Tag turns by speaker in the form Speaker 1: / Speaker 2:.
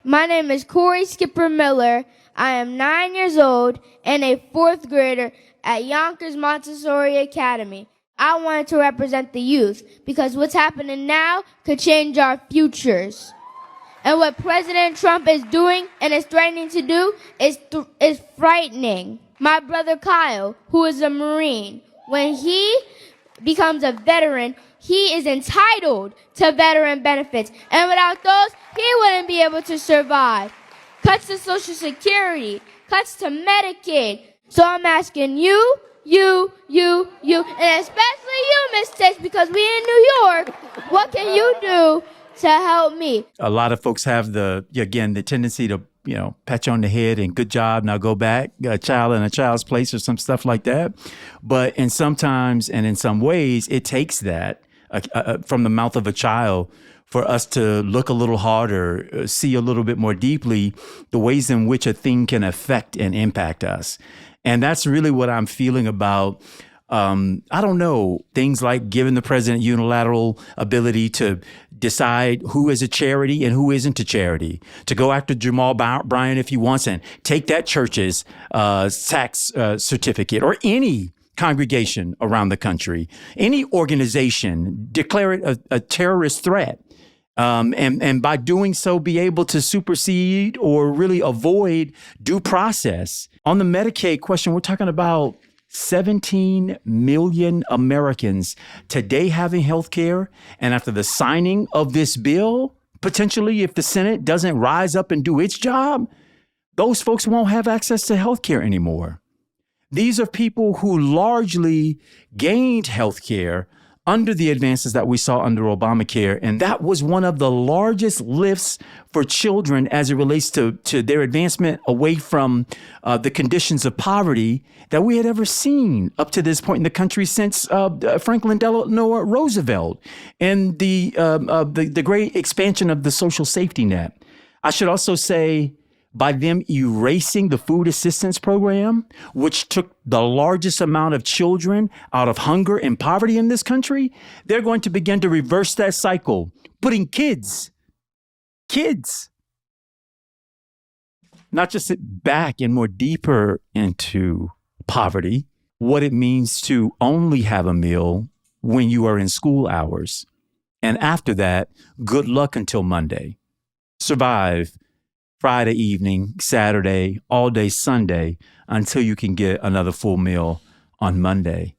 Speaker 1: My name is Corey Skipper Miller. I am 9 years old and a 4th grader at Yonkers Montessori Academy. I wanted to represent the youth because what's happening now could change our futures. And what President Trump is doing and is threatening to do is frightening. My brother Kyle, who is a Marine, when he becomes a veteran, he is entitled to veteran benefits. And without those, he wouldn't be able to survive. Cuts to Social Security, cuts to Medicaid. So I'm asking you, and especially you, Miss Tix, because we in New York, what can you do to help me?
Speaker 2: A lot of folks have the tendency to, pat you on the head and good job, now go back, a child in a child's place or some stuff like that. But in some ways, it takes that from the mouth of a child for us to look a little harder, see a little bit more deeply the ways in which a thing can affect and impact us. And that's really what I'm feeling about, things like giving the president unilateral ability to decide who is a charity and who isn't a charity, to go after Jamal Bryant if he wants and take that church's tax certificate, or any congregation around the country, any organization, declare it a terrorist threat. And by doing so, be able to supersede or really avoid due process. On the Medicaid question, we're talking about 17 million Americans today having health care. And after the signing of this bill, potentially, if the Senate doesn't rise up and do its job, those folks won't have access to health care anymore. These are people who largely gained health care under the advances that we saw under Obamacare. And that was one of the largest lifts for children as it relates to their advancement away from the conditions of poverty that we had ever seen up to this point in the country since Franklin Delano Roosevelt and the great expansion of the social safety net. I should also say, by them erasing the food assistance program, which took the largest amount of children out of hunger and poverty in this country, they're going to begin to reverse that cycle, putting kids, not just back and more deeper into poverty, what it means to only have a meal when you are in school hours. And after that, good luck until Monday. Survive Friday evening, Saturday, all day Sunday, until you can get another full meal on Monday.